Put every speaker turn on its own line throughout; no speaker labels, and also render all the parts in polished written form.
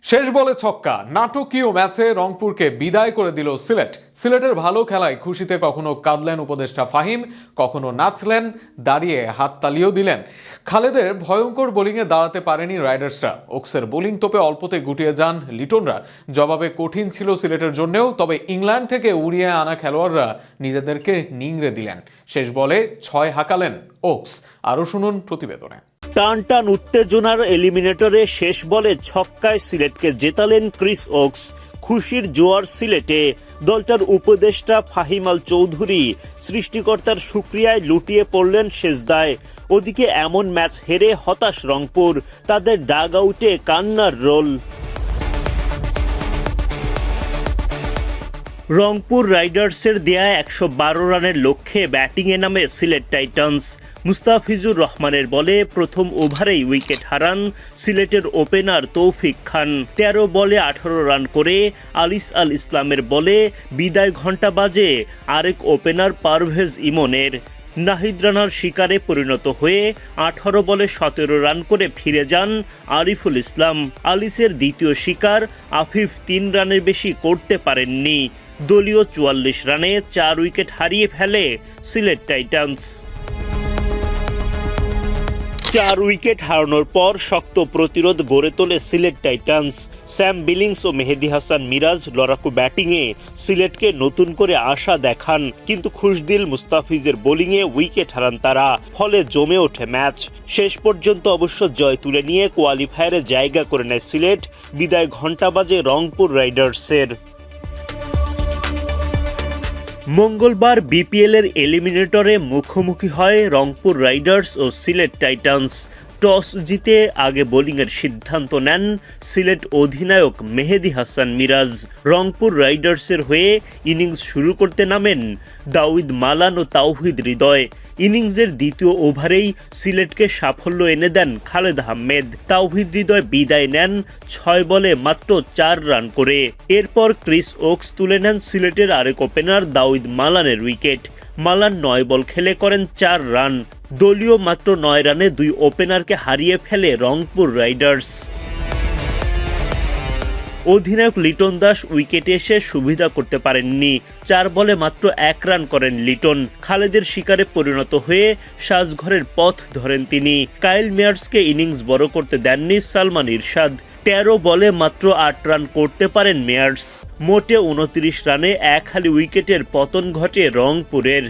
শেষ বলে ছক্কা, নাটকীয় ম্যাচে রংপুরকে বিদায় করে দিল সিলেট। সিলেটের ভালো খেলায় খুশিতে কখনো কাঁদলেন উপদেষ্টা ফাহিম, কখনো নাচলেন, দাঁড়িয়ে হাততালিও দিলেন। খালেদের ভয়ঙ্কর বোলিংয়ে দাঁড়াতে পারেনি রাইডার্সরা। ওকসের বোলিং তোপে অল্পতে গুটিয়ে যান লিটনরা। জবাবে কঠিন ছিল সিলেটের জন্যেও, তবে ইংল্যান্ড থেকে উড়িয়ে আনা খেলোয়াড়রা নিজেদেরকে নিংড়ে দিলেন। শেষ বলে 6 হাঁকালেন ওকস। আরও শুনুন প্রতিবেদনে।
টান টান উত্তেজনার এলিমিনেটরে শেষ বলে ছক্কায় সিলেটকে জেতালেন ক্রিস ওকস। খুশির জোয়ার সিলেটে। দলটার উপদেষ্টা ফাহিম আল চৌধুরী সৃষ্টিকর্তার শুকরিয়ায় লুটিয়ে পড়লেন সেজদায়। ওদিকে এমন ম্যাচ হেরে হতাশ রংপুর, তাদের ডাগ আউটে কান্নার রোল। রংপুর রাইডার্সের দেয়া 112 রানের লক্ষ্যে ব্যাটিংয়ে নামে সিলেট টাইটান্স। মুস্তাফিজুর রহমানের বলে প্রথম ওভারেই উইকেট হারান সিলেটের ওপেনার তৌফিক খান। 13 বলে 18 রান করে আলিস আল ইসলামের বলে বিদায় ঘণ্টা বাজে আরেক ওপেনার পারভেজ ইমনের। নাহিদ রানার শিকারে পরিণত হয়ে 18 বলে 17 রান করে ফিরে যান আরিফুল ইসলাম। আলিসের দ্বিতীয় শিকার আফিফ 3 রানের বেশি করতে পারেননি। দলীয় 44 রানে 4 উইকেট হারিয়ে ফেলে সিলেট টাইটান্স। 4 উইকেট হারানোর পর শক্ত প্রতিরোধ গড়ে তোলে সিলেট টাইটান্স। স্যাম বিলিংস ও মেহেদী হাসান মিরাজ লড়াকু ব্যাটিংয়ে সিলেটকে নতুন করে আশা দেখান, কিন্তু খুশদিল মুস্তাফিজের বোলিংয়ে উইকেট হারান তারা। ফলে জমে ওঠে ম্যাচ। শেষ পর্যন্ত অবশ্য জয় তুলে নিয়ে কোয়ালিফায়ারে জায়গা করে নেয় সিলেট। বিদায় ঘণ্টা বাজে রংপুর রাইডার্সের। মঙ্গলবার বিপিএলের এলিমিনেটরে মুখোমুখি হয় রংপুর রাইডার্স ও সিলেট টাইটান্স। টস জিতে আগে বোলিংয়ের সিদ্ধান্ত নেন সিলেট অধিনায়ক মেহেদী হাসান মিরাজ। রংপুর রাইডার্সের হয়ে ইনিংস শুরু করতে নামেন দাউদ মালান ও তাওহিদ হৃদয়। ইনিংসের দ্বিতীয় ওভারেই সিলেটকে সাফল্য এনে দেন খালেদ আহমেদ। তাওহিদ হৃদয় বিদায় নেন 6 বলে মাত্র 4 রান করে। এরপর ক্রিস ওকস তুলে নেন সিলেটের আরেক ওপেনার দাউদ মালানের উইকেট। মালান 9 বল খেলে করেন 4 রান। দলীয় মাত্র 9 রানে 2 ওপেনারকে হারিয়ে ফেলে রংপুর রাইডার্স। অধিনায়ক লিটন দাস উইকেটে এসে সুবিধা করতে পারেননি। 4 বলে মাত্র 1 রান করেন লিটন। খালেদের শিকারে পরিণত হয়ে সাজঘরের পথ ধরেন তিনি। কাইল মেয়ার্সকে ইনিংস বড় করতে দেননি সালমান ইরশাদ। 13 বলে মাত্র 8 রান করতে পারেন মেয়ার্স। মোটে 29 রানে এক হালি উইকেটের পতন ঘটে রংপুরের।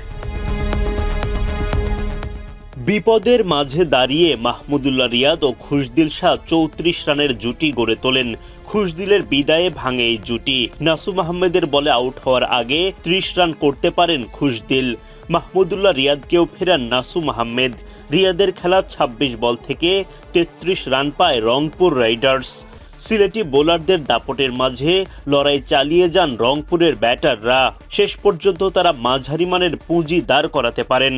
বিপদের মাঝে দাঁড়িয়ে মাহমুদুল্লাহ রিয়াদ ও খুশদিল শাহ 34 রানের জুটি গড়ে তোলেন। খুশদিলের বিদায়ে ভাঙে এই জুটি। নাসুম আহমেদের বলে আউট হওয়ার আগে 30 রান করতে পারেন খুশদিল। মাহমুদুল্লাহ রিয়াদকেও ফেরান নাসুম আহমেদ। রিয়াদের খেলা 26 বল থেকে 33 রান পায় রংপুর রাইডার্স। সিলেটি বোলারদের দাপটের মাঝে লড়াই চালিয়ে যান রংপুরের ব্যাটাররা। শেষ পর্যন্ত তারা মাঝারি মানের পুঁজি দাঁড় করাতে পারেন।